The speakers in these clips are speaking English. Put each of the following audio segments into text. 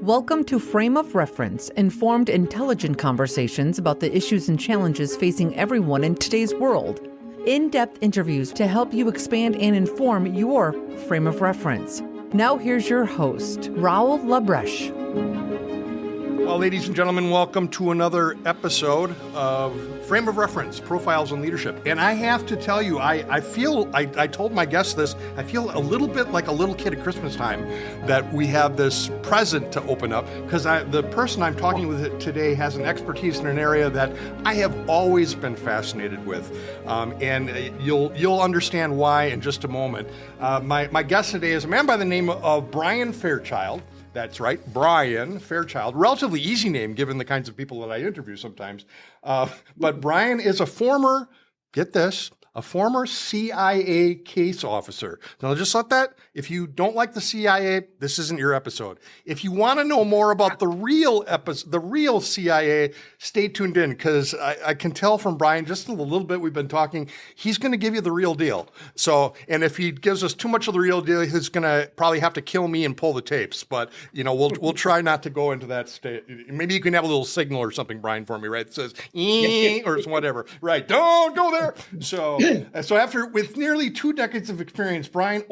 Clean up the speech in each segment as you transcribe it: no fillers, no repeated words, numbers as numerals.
Welcome to Frame of Reference, informed, intelligent conversations about the issues and challenges facing everyone in today's world. In-depth interviews to help you expand and inform your frame of reference. Now here's your host, Raul Labreche. Well, ladies and gentlemen, welcome to another episode of Frame of Reference, Profiles in Leadership. And I have to tell you, I told my guests this, I feel a little bit like a little kid at Christmas time that we have this present to open up, because the person I'm talking with today has an expertise in an area that I have always been fascinated with. And you'll understand why in just a moment. My guest today is a man by the name of Brian Fairchild. That's right, Brian Fairchild. Relatively easy name given the kinds of people that I interview sometimes. But Brian is a former, get this, a former CIA case officer. Now just let that, if you don't like the CIA, this isn't your episode. If you want to know more about the real CIA, stay tuned in, because I can tell from Brian, just in the little bit we've been talking, he's going to give you the real deal. So, and if he gives us too much of the real deal, he's going to probably have to kill me and pull the tapes. But, you know, we'll try not to go into that state. Maybe you can have a little signal or something, Brian, for me, right? It says, or whatever. Right, don't go there. So after, with nearly 2 decades of experience, Brian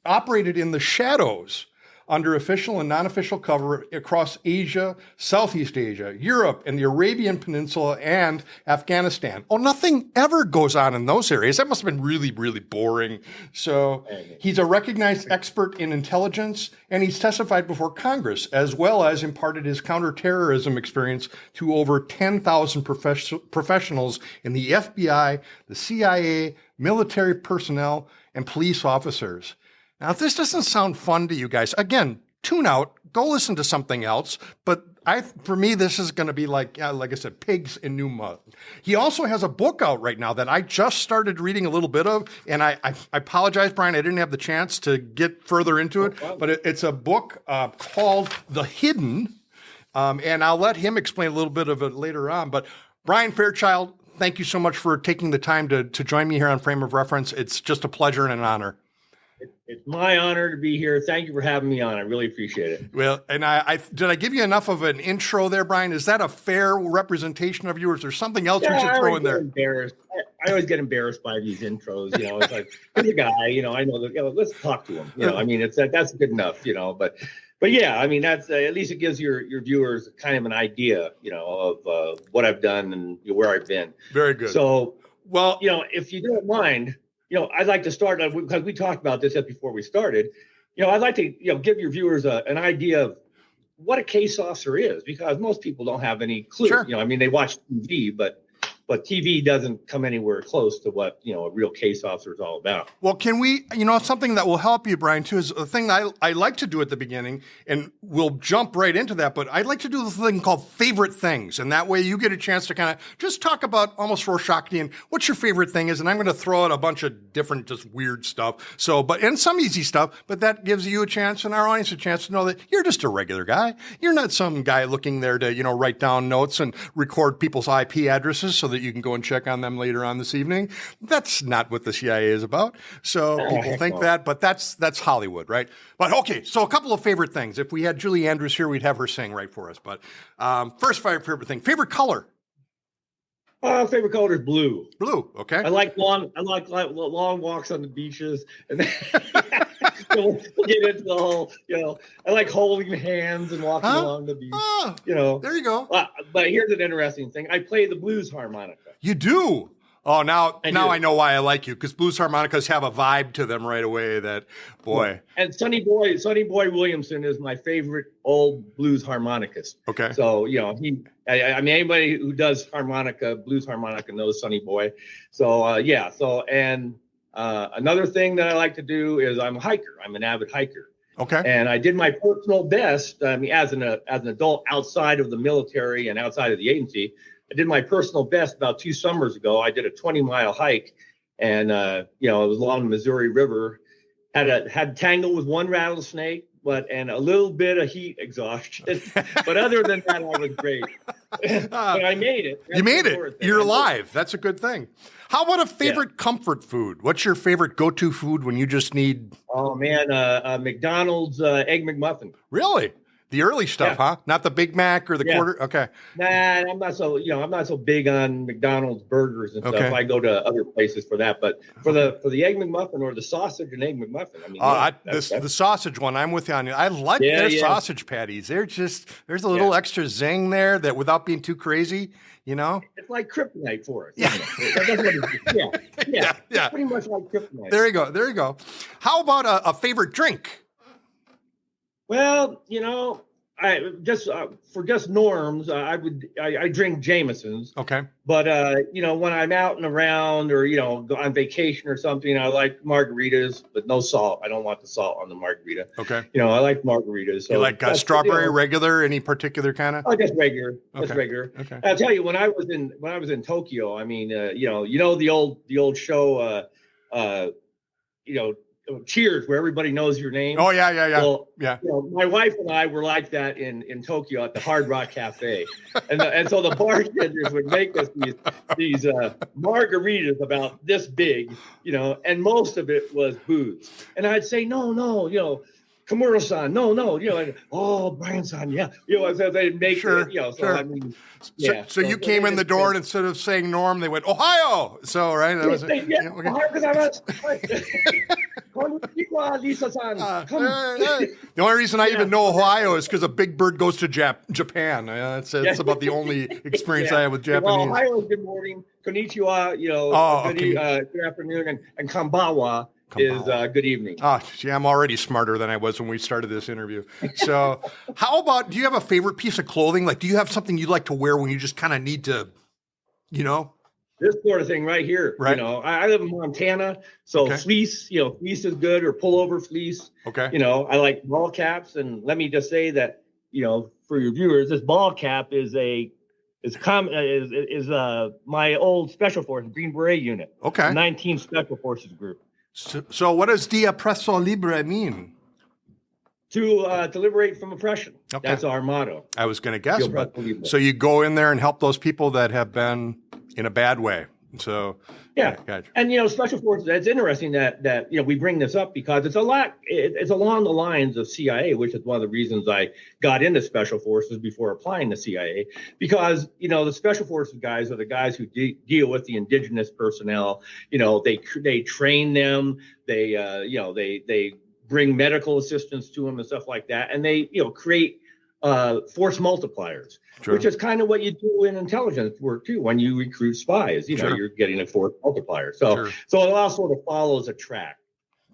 operated in the shadows under official and non-official cover across Asia, Southeast Asia, Europe, and the Arabian Peninsula, and Afghanistan. Oh, nothing ever goes on in those areas. That must have been really, really boring. So he's a recognized expert in intelligence, and he's testified before Congress, as well as imparted his counterterrorism experience to over 10,000 professionals in the FBI, the CIA, military personnel, and police officers. Now, if this doesn't sound fun to you guys, again, tune out, go listen to something else. But for me, this is going to be like I said, pigs in new mud. He also has a book out right now that I just started reading a little bit of. And I apologize, Brian, I didn't have the chance to get further into it. But it's a book called The Hidden. And I'll let him explain a little bit of it later on. But Brian Fairchild, thank you so much for taking the time to join me here on Frame of Reference. It's just a pleasure and an honor. It's my honor to be here. Thank you for having me on. I really appreciate it. Well, and did I give you enough of an intro there, Brian? Is that a fair representation of you, or is there something else we should throw in there? I always get embarrassed by these intros. You know, it's like, here's a guy, you know, I know that, let's talk to him. You know, I mean, that's good enough, you know, but yeah, I mean, that's at least it gives your viewers kind of an idea, you know, of what I've done and where I've been. Very good. So, well, you know, if you don't mind, you know, I'd like to start, because we talked about this just before we started, you know, I'd like to, you know, give your viewers an idea of what a case officer is, because most people don't have any clue. Sure. You know, I mean, they watch TV, but TV doesn't come anywhere close to what, you know, a real case officer is all about. Well, can we, you know, something that will help you, Brian, too, is a thing I like to do at the beginning, and we'll jump right into that, but I'd like to do the thing called favorite things, and that way you get a chance to kind of just talk about almost Rorschach-ian what your favorite thing is, and I'm going to throw out a bunch of different just weird stuff, and some easy stuff, but that gives you a chance and our audience a chance to know that you're just a regular guy. You're not some guy looking there to, you know, write down notes and record people's IP addresses so that you can go and check on them later on this evening. That's not what the CIA is about. So people think that, but that's Hollywood, right? But okay, so a couple of favorite things. If we had Julie Andrews here, we'd have her sing right for us. But first favorite thing, favorite color. Favorite color is blue. Blue, okay. I like long walks on the beaches, and then, we'll get into the whole, you know, I like holding hands and walking along the beach. Oh, you know, there you go. But here's an interesting thing: I play the blues harmonica. You do? Oh, now I know why I like you, because blues harmonicas have a vibe to them right away. That boy. And Sonny Boy Williamson is my favorite old blues harmonicist. Okay. So you know I mean anybody who does blues harmonica knows Sonny Boy. So yeah. So and another thing that I like to do is I'm a hiker. I'm an avid hiker. Okay. And I did my personal best. I mean, as an adult outside of the military and outside of the agency. I did my personal best about 2 summers ago. I did a 20-mile hike, and you know, it was along the Missouri River. Had tangled with one rattlesnake, and a little bit of heat exhaustion. But other than that, I was great. But I made it. You made it. You're alive. That's a good thing. How about a favorite comfort food? What's your favorite go-to food when you just need Oh man, McDonald's Egg McMuffin. Really? The early stuff, Yeah. huh? Not the Big Mac or the quarter? Okay. Nah, I'm not so I'm not so big on McDonald's burgers and stuff. Okay. I go to other places for that, but for the Egg McMuffin or the sausage and Egg McMuffin, I mean, The sausage one, I'm with you on. I like their sausage patties. There's a little extra zing there that without being too crazy, you know? It's like kryptonite for us. Yeah. That's what it is. Yeah. Pretty much like kryptonite. There you go. How about a favorite drink? Well, I just for just norms, I drink Jamesons. Okay. But when I'm out and around or go on vacation or something, I like margaritas, but no salt. I don't want the salt on the margarita. Okay. I like margaritas. So you like strawberry, regular, any particular kind of? Oh, just regular. Okay. Just regular. Okay. I'll tell you, when I was in Tokyo, I mean, the old show, Cheers, where everybody knows your name. Oh yeah. Well, yeah. My wife and I were like that in Tokyo at the Hard Rock Cafe, and so the bartenders would make us these margaritas about this big, and most of it was booze, and I'd say no, Kamura-san, no, oh, Brian-san, yeah, so they'd make sure, it, so sure. I mean. Yeah, so you came in the door and instead of saying Norm, they went Ohio. So right, that was it. Yeah, Konnichiwa, Lisa-san. The only reason I even know Ohio is because a big bird goes to Japan. That's about the only experience I have with Japanese. Well, Ohio is good morning. Konnichiwa, good afternoon, and Kambawa is good evening. Oh, see, I'm already smarter than I was when we started this interview. So how about, do you have a favorite piece of clothing? Like, do you have something you like to wear when you just kind of need to, This sort of thing right here. Right. I live in Montana, so fleece, fleece is good, or pullover fleece. Okay. I like ball caps, and let me just say that, for your viewers, this ball cap is my old Special Forces Green Beret unit. Okay. 19th Special Forces group. So what does Dia Presso Libre mean? To liberate from oppression. Okay. That's our motto. I was going to guess, but so you go in there and help those people that have been in a bad way. So yeah, gotcha. And Special Forces. It's interesting that we bring this up because it's it's along the lines of CIA, which is one of the reasons I got into Special Forces before applying to CIA. Because the Special Forces guys are the guys who deal with the indigenous personnel. They train them. They bring medical assistance to them and stuff like that, and they create force multipliers, sure. Which is kind of what you do in intelligence work too. When you recruit spies, sure. You're getting a force multiplier. So, sure. So it all sort of follows a track.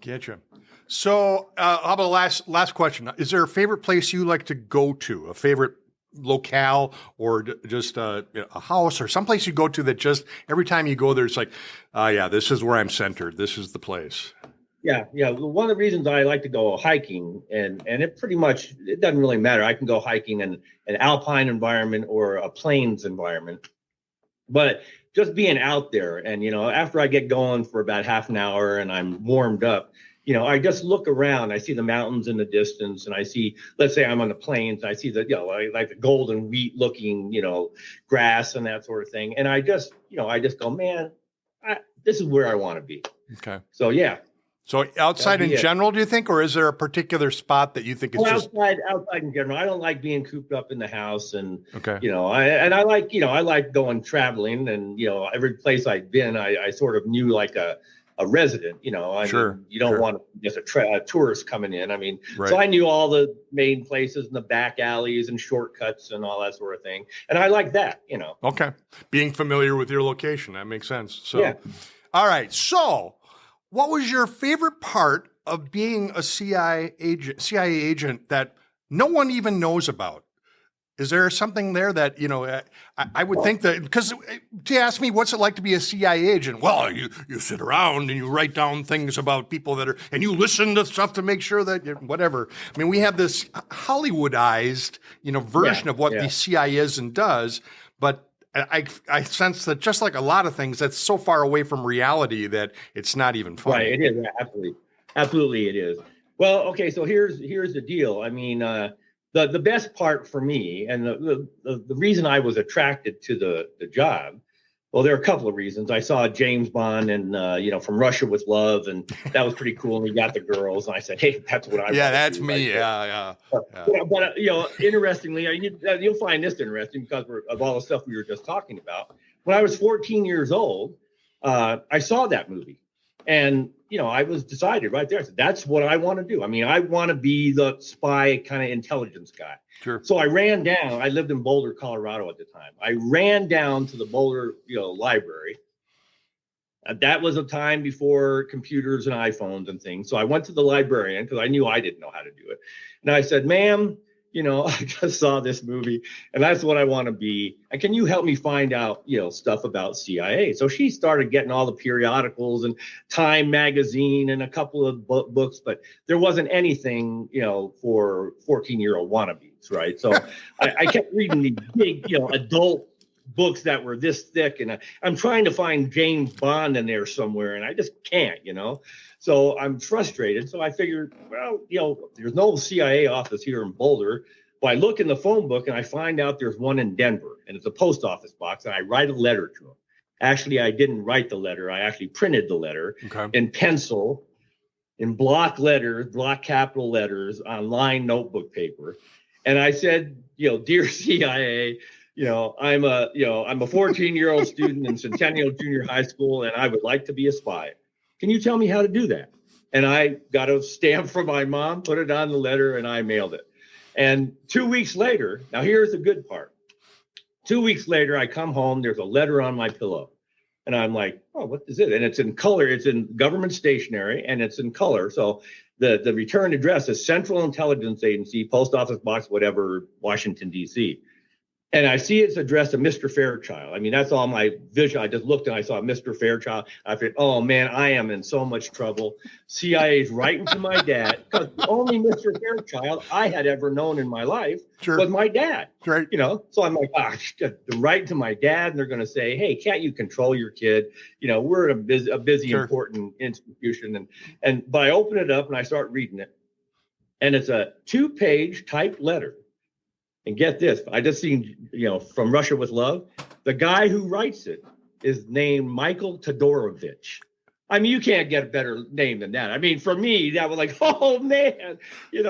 Getcha. So, how about last question? Is there a favorite place you like to go to? A favorite locale, or just a house, or someplace you go to that just every time you go there, it's like, this is where I'm centered. This is the place. Yeah. One of the reasons I like to go hiking, and it doesn't really matter. I can go hiking in an alpine environment or a plains environment, but just being out there and, after I get going for about half an hour and I'm warmed up, I just look around. I see the mountains in the distance, and I see, let's say I'm on the plains, I see the, like the golden wheat looking, grass and that sort of thing. And I just go, man, this is where I want to be. Okay. So, yeah. So outside in general, do you think, or is there a particular spot that you think is just outside in general? I don't like being cooped up in the house, and okay. I like going traveling, and every place I've been, I sort of knew like a resident. Sure. You don't want just a tourist coming in. I mean, right. So I knew all the main places and the back alleys and shortcuts and all that sort of thing, and I like that. Okay, being familiar with your location, that makes sense. So, yeah. All right, so. What was your favorite part of being a CIA agent that no one even knows about? Is there something there that, I would think that, because to ask me, what's it like to be a CIA agent? Well, you sit around and you write down things about people and you listen to stuff to make sure that, whatever. I mean, we have this Hollywoodized, version of what the CIA is and does, but I sense that just like a lot of things, that's so far away from reality that it's not even funny. Right, it is. Absolutely it is. Well, okay, so here's the deal. I mean, the best part for me, and the reason I was attracted to the job Well, there are a couple of reasons. I saw James Bond and, From Russia with Love, and that was pretty cool. And he got the girls, and I said, hey, that's what I Yeah, want to that's do. me. Yeah. Yeah. But interestingly, you'll find this interesting because of all the stuff we were just talking about. When I was 14 years old, I saw that movie. And, I was decided right there. I said, that's what I want to do. I mean, I want to be the spy kind of intelligence guy. Sure. So I ran down. I lived in Boulder, Colorado at the time. I ran down to the Boulder, library. That was a time before computers and iPhones and things. So I went to the librarian because I knew I didn't know how to do it. And I said, ma'am, I just saw this movie and that's what I want to be. And can you help me find out, stuff about CIA? So she started getting all the periodicals and Time magazine and a couple of books, but there wasn't anything, for 14-year-old wannabes, right? So I kept reading these big, adult books that were this thick, and I'm trying to find James Bond in there somewhere, and I just can't, So I'm frustrated. So I figured, well, there's no CIA office here in Boulder. But I look in the phone book and I find out there's one in Denver, and it's a post office box, and I write a letter to him. Actually, I didn't write the letter. I actually printed the letter in pencil, in block letters, block capital letters on lined notebook paper. And I said, dear CIA, I'm a 14-year-old student in Centennial Junior High School, and I would like to be a spy. Can you tell me how to do that? And I got a stamp from my mom, put it on the letter, and I mailed it. And 2 weeks later, now here's the good part. 2 weeks later, I come home, there's a letter on my pillow. And I'm like, oh, what is it? And it's in color. It's in government stationery, and it's in color. So the return address is Central Intelligence Agency, Post Office Box, whatever, Washington, D.C. And I see it's addressed to Mr. Fairchild. I mean, that's all my vision. I just looked and I saw Mr. Fairchild. I thought, oh, man, I am in so much trouble. CIA's writing to my dad, because the only Mr. Fairchild I had ever known in my life was my dad. Right. So I'm like, they're writing to my dad, and they're going to say, hey, can't you control your kid? We're a busy important institution. But I open it up and I start reading it. And it's a 2-page typed letter. And get this, I just seen, From Russia with Love. The guy who writes it is named Michael Todorovich. I mean, you can't get a better name than that. I mean, for me, that was like, oh, man.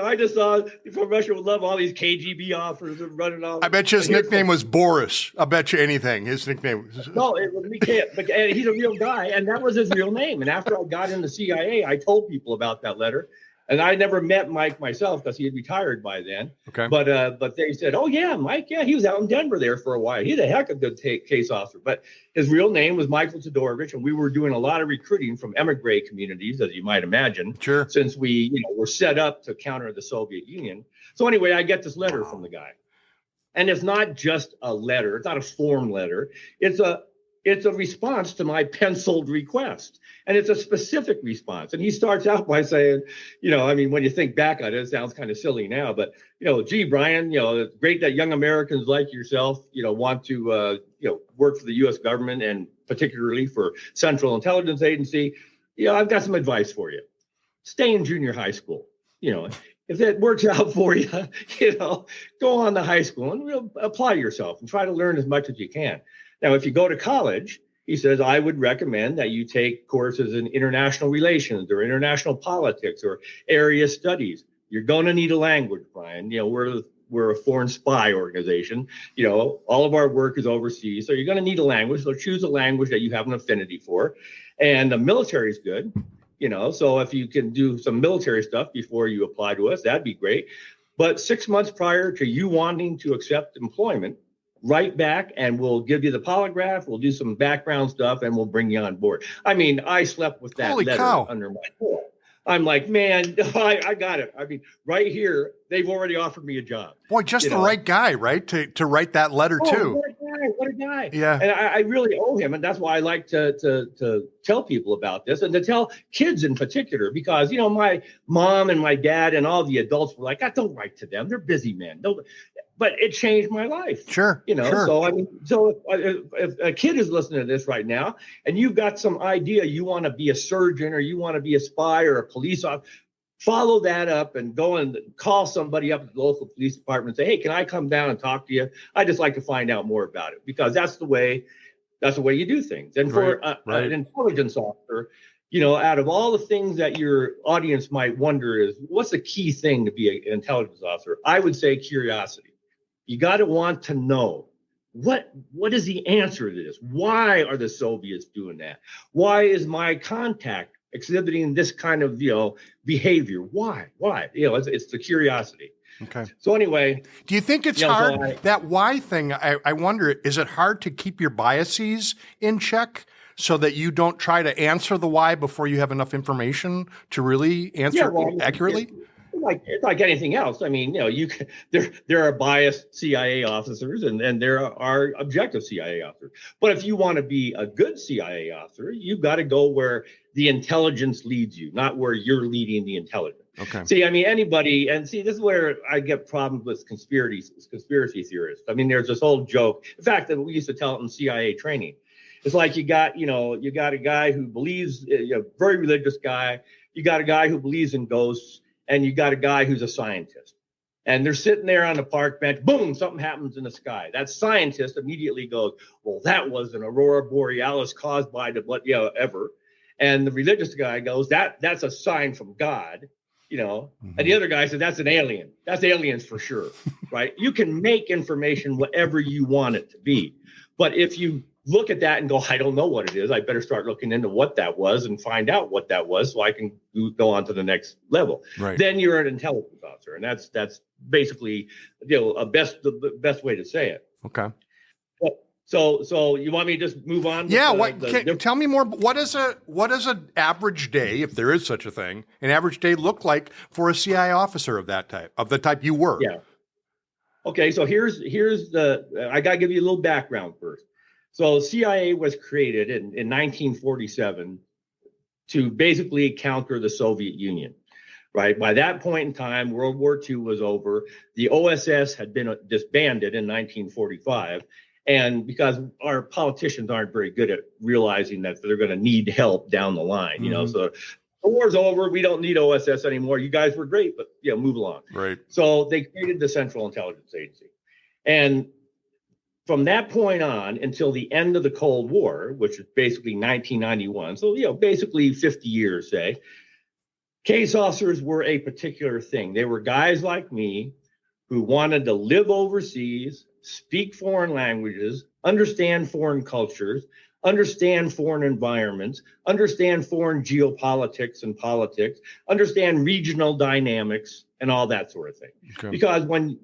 I just saw From Russia with Love, all these KGB offers and running off. I bet you his nickname was Boris. I'll bet you anything. His nickname was... No, we can't. But he's a real guy, and that was his real name. And after I got into CIA, I told people about that letter. And I never met Mike myself because he had retired by then. Okay. But they said, oh, yeah, Mike, yeah, he was out in Denver there for a while. He's a heck of a good case officer. But his real name was Michael Todorovich, and we were doing a lot of recruiting from emigre communities, as you might imagine, since we were set up to counter the Soviet Union. So anyway, I get this letter from the guy. And it's not just a letter. It's not a form letter. It's a response to my penciled request. And it's a specific response. And he starts out by saying, when you think back on it, it sounds kind of silly now, but, gee, Brian, it's great that young Americans like yourself, want to, work for the U.S. government, and particularly for Central Intelligence Agency. I've got some advice for you. Stay in junior high school. If that works out for you, go on to high school and apply yourself and try to learn as much as you can. Now, if you go to college, he says, I would recommend that you take courses in international relations or international politics or area studies. You're going to need a language, Brian. We're a foreign spy organization. All of our work is overseas. So you're going to need a language. So choose a language that you have an affinity for. And the military is good. So if you can do some military stuff before you apply to us, that'd be great. But 6 months prior to you wanting to accept employment, write back and we'll give you the polygraph. We'll do some background stuff and we'll bring you on board. I mean, I slept with that letter under my pillow. I'm like, man, I got it. I mean, right here, they've already offered me a job. Boy, just the right guy, right? To write that letter too. What a guy. Yeah. And I really owe him. And that's why I like to tell people about this and to tell kids in particular, because, my mom and my dad and all the adults were like, don't write to them. They're busy men. But it changed my life. Sure. Sure. So if a kid is listening to this right now and you've got some idea, you want to be a surgeon or you want to be a spy or a police officer, follow that up and go and call somebody up at the local police department and say, hey, can I come down and talk to you? I just like to find out more about it, because that's the way That's the way you do things. And for an intelligence officer, out of all the things that your audience might wonder is, what's the key thing to be an intelligence officer? I would say curiosity. You got to want to know what is the answer to this? Why are the Soviets doing that? Why is my contact exhibiting this kind of behavior? Why? It's the curiosity. Okay. So anyway, do you think it's hard? That why thing, I wonder, is it hard to keep your biases in check so that you don't try to answer the why before you have enough information to really answer accurately? It's like anything else. I mean, there are biased CIA officers and there are objective CIA officers. But if you want to be a good CIA officer, you've got to go where the intelligence leads you, not where you're leading the intelligence. Okay. See, I mean, anybody, and see, this is where I get problems with conspiracy theorists. I mean, there's this old joke. In fact, that we used to tell it in CIA training. It's like you got a guy who believes, very religious guy. You got a guy who believes in ghosts, and you got a guy who's a scientist. And they're sitting there on the park bench. Boom! Something happens in the sky. That scientist immediately goes, "Well, that was an aurora borealis caused by ever." And the religious guy goes, "That's a sign from God." And the other guy said, "That's an alien. That's aliens for sure." Right? You can make information whatever you want it to be. But if you look at that and go, "I don't know what it is. I better start looking into what that was and find out what that was so I can go on to the next level." Right. Then you're an intelligence officer. And that's basically, the best way to say it. Okay. So you want me to just move on? Yeah. Tell me more. What does an average day, if there is such a thing, an average day look like for a CIA officer of the type you were? Yeah. Okay. So here's I got to give you a little background first. So CIA was created in 1947 to basically counter the Soviet Union, right? By that point in time, World War II was over. The OSS had been disbanded in 1945. And because our politicians aren't very good at realizing that they're going to need help down the line, so the war's over. We don't need OSS anymore. You guys were great, but move along. Right. So they created the Central Intelligence Agency. And from that point on until the end of the Cold War, which is basically 1991, so basically 50 years, say, case officers were a particular thing. They were guys like me who wanted to live overseas, speak foreign languages, understand foreign cultures, understand foreign environments, understand foreign geopolitics and politics, understand regional dynamics, and all that sort of thing. Okay. Because when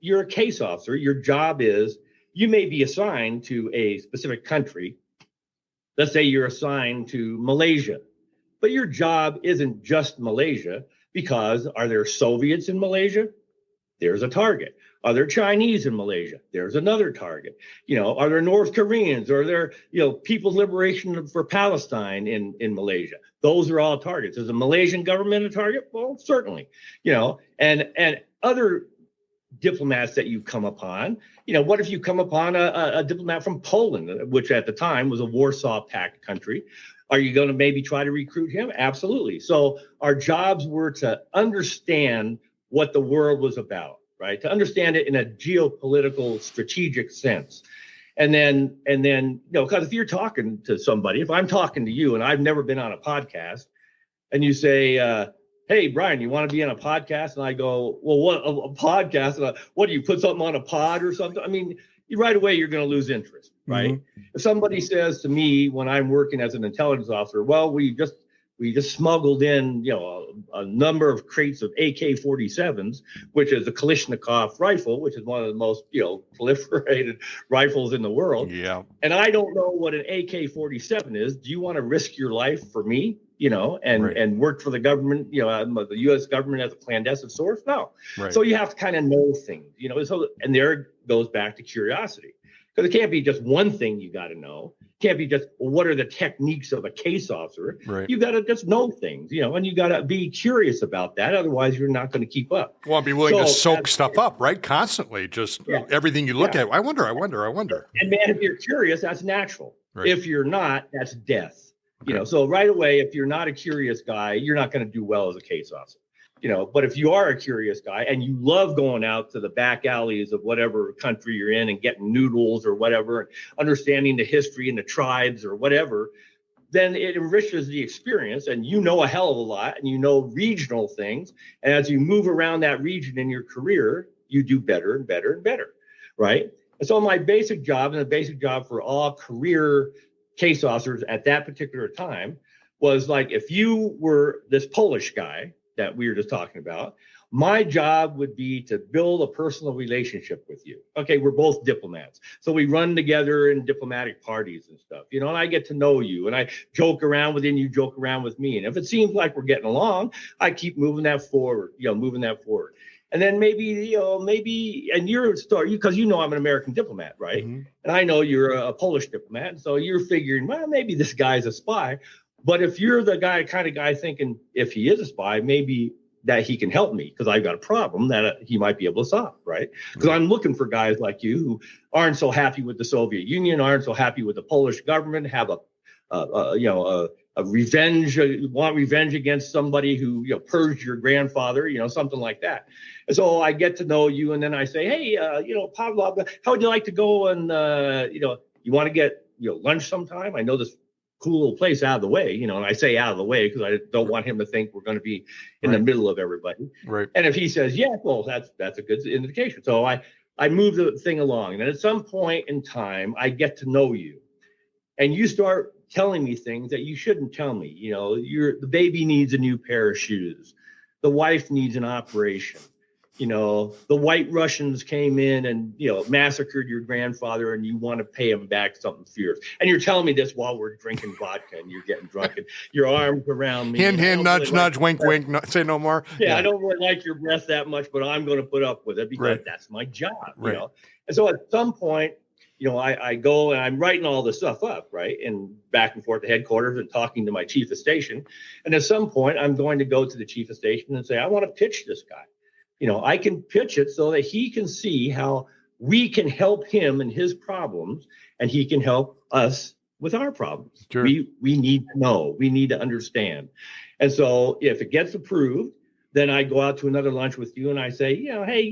you're a case officer, your job is, you may be assigned to a specific country. Let's say you're assigned to Malaysia, but your job isn't just Malaysia, because are there Soviets in Malaysia? There's a target. Are there Chinese in Malaysia? There's another target. Are there North Koreans? Are there, People's Liberation for Palestine in Malaysia? Those are all targets. Is the Malaysian government a target? Well, certainly, and other diplomats that you come upon. What if you come upon a diplomat from Poland, which at the time was a Warsaw Pact country? Are you going to maybe try to recruit him? Absolutely. So our jobs were to understand what the world was about, right? To understand it in a geopolitical, strategic sense. And then, because if you're talking to somebody, if I'm talking to you and I've never been on a podcast, and you say, "Hey, Brian, you want to be on a podcast?" And I go, "Well, what a podcast? What do you put something on a pod or something?" I mean, right away you're going to lose interest, right? Mm-hmm. If somebody says to me when I'm working as an intelligence officer, "Well, we just smuggled in, a number of crates of AK-47s, which is a Kalashnikov rifle, which is one of the most, proliferated rifles in the world. Yeah. And I don't know what an AK-47 is. Do you want to risk your life for me, and work for the government, the U.S. government as a clandestine source? No. Right. So you have to kind of know things, and there goes back to curiosity. Because it can't be just one thing you got to know. It can't be just, what are the techniques of a case officer? Right. You got to just know things, and you got to be curious about that. Otherwise, you're not going to keep up. Well, be willing to soak stuff up, right? Constantly, just everything you look at. I wonder. And man, if you're curious, that's natural. Right. If you're not, that's death. Okay. So right away, if you're not a curious guy, you're not going to do well as a case officer. But if you are a curious guy and you love going out to the back alleys of whatever country you're in and getting noodles or whatever, and understanding the history and the tribes or whatever, then it enriches the experience, and you know a hell of a lot, and you know regional things. And as you move around that region in your career, you do better and better and better, right? And so my basic job, and the basic job for all career case officers at that particular time, was like, if you were this Polish guy that we were just talking about, my job would be to build a personal relationship with you. Okay, we're both diplomats, so we run together in diplomatic parties and stuff, and I get to know you, and I joke around with you, and you joke around with me. And if it seems like we're getting along, I keep moving that forward. And then maybe, and you're because I'm an American diplomat, right? Mm-hmm. And I know you're a Polish diplomat, and so you're figuring, well, maybe this guy's a spy. But if you're the kind of guy thinking, if he is a spy, maybe that he can help me because I've got a problem that he might be able to solve, right? Because I'm looking for guys like you who aren't so happy with the Soviet Union, aren't so happy with the Polish government, have a revenge, want revenge against somebody who purged your grandfather, something like that. And so I get to know you, and then I say, hey, Pavlov, how would you like to go and you want to get lunch sometime? I know this cool little place out of the way, and I say out of the way because I don't want him to think we're going to be in the middle of everybody. Right. And if he says, yeah, well, that's a good indication. So I move the thing along. And then at some point in time, I get to know you, and you start telling me things that you shouldn't tell me. The baby needs a new pair of shoes. The wife needs an operation. The white Russians came in and, massacred your grandfather, and you want to pay him back something fierce. And you're telling me this while we're drinking vodka and you're getting drunk and your arms around me. Hint, nudge, nudge, wink, wink, say no more. Yeah, I don't really like your breath that much, but I'm going to put up with it because that's my job, And so at some point, I go and I'm writing all this stuff up, right? And back and forth to headquarters and talking to my chief of station. And at some point, I'm going to go to the chief of station and say, I want to pitch this guy. I can pitch it so that he can see how we can help him in his problems, and he can help us with our problems. Sure. We need to know, we need to understand. And so if it gets approved, then I go out to another lunch with you and I say, hey,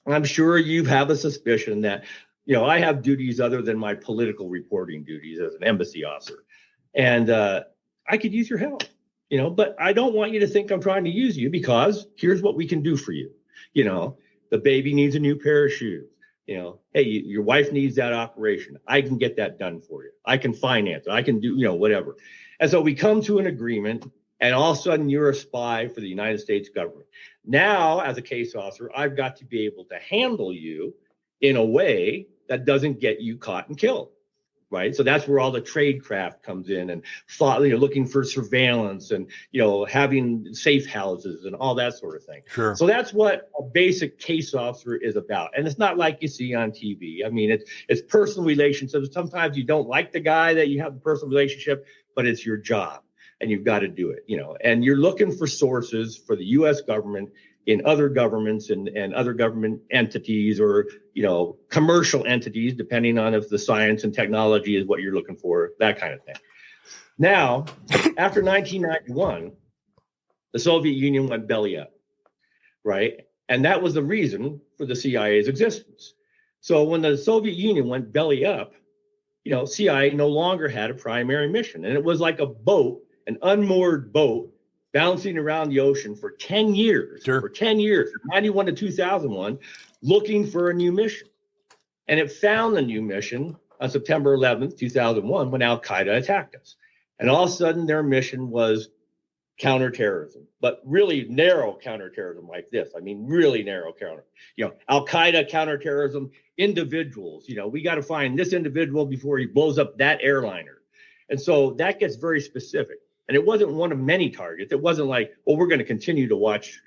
I'm sure you have a suspicion that, I have duties other than my political reporting duties as an embassy officer. And I could use your help. But I don't want you to think I'm trying to use you, because here's what we can do for you. The baby needs a new pair of shoes. Hey, your wife needs that operation. I can get that done for you. I can finance it. I can do, whatever. And so we come to an agreement, and all of a sudden you're a spy for the United States government. Now, as a case officer, I've got to be able to handle you in a way that doesn't get you caught and killed. Right. So that's where all the tradecraft comes in, and looking for surveillance and, having safe houses and all that sort of thing. Sure. So that's what a basic case officer is about. And it's not like you see on TV. I mean, it's personal relationships. Sometimes you don't like the guy that you have a personal relationship, but it's your job and you've got to do it, and you're looking for sources for the U.S. government in other governments and other government entities, or, commercial entities, depending on if the science and technology is what you're looking for, that kind of thing. Now, after 1991, the Soviet Union went belly up, right? And that was the reason for the CIA's existence. So when the Soviet Union went belly up, CIA no longer had a primary mission. And it was like a boat, an unmoored boat, bouncing around the ocean for 10 years, Sure. for 10 years, from 91 to 2001, looking for a new mission. And it found the new mission on September 11th, 2001, when Al-Qaeda attacked us. And all of a sudden, their mission was counterterrorism, but really narrow counterterrorism like this. I mean, really narrow Al-Qaeda counterterrorism, individuals. We got to find this individual before he blows up that airliner. And so that gets very specific. And it wasn't one of many targets. It wasn't like, well, we're going to continue to watch,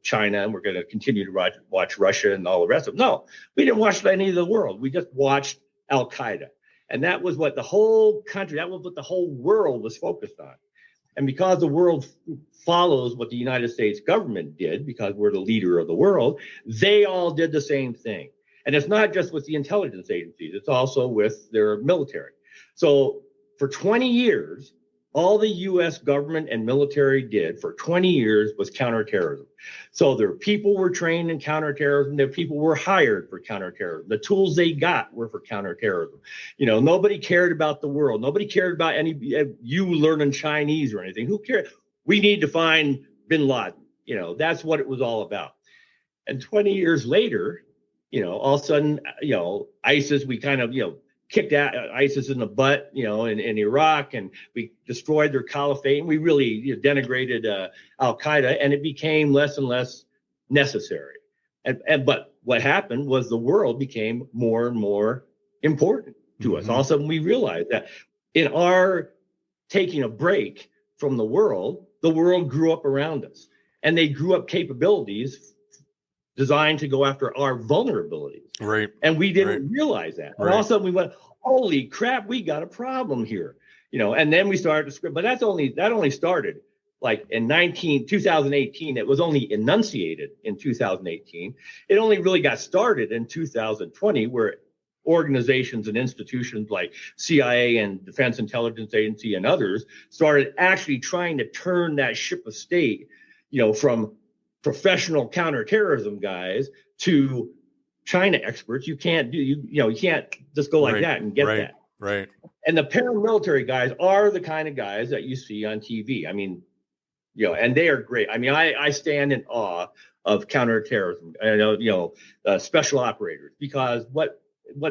China, and we're going to continue to watch Russia and all the rest of them. No, we didn't watch any of the world. We just watched Al-Qaeda. And that was what the whole country, that was what the whole world was focused on. And because the world follows what the United States government did, because we're the leader of the world, they all did the same thing. And it's not just with the intelligence agencies. It's also with their military. So for 20 years, All the U.S. government and military did for 20 years was counterterrorism. So their people were trained in counterterrorism. Their people were hired for counterterrorism. The tools they got were for counterterrorism. Nobody cared about the world. Nobody cared about you learning Chinese or anything. Who cared? We need to find bin Laden. That's what it was all about. And 20 years later, all of a sudden, ISIS, we kind of, kicked out ISIS in the butt, in Iraq, and we destroyed their caliphate, and we really denigrated Al Qaeda, and it became less and less necessary. But what happened was the world became more and more important to us. All of a sudden, we realized that in our taking a break from the world grew up around us, and they grew up capabilities designed to go after our vulnerabilities. Right. And we didn't realize that. And all of a sudden we went, holy crap, we got a problem here. And then we started to script, but that only started like in 2018. It was only enunciated in 2018. It only really got started in 2020, where organizations and institutions like CIA and Defense Intelligence Agency and others started actually trying to turn that ship of state, from professional counterterrorism guys to China experts. You can't just go like that and get that. Right. And the paramilitary guys are the kind of guys that you see on TV. I mean, and they are great. I mean, I stand in awe of counterterrorism, special operators, because what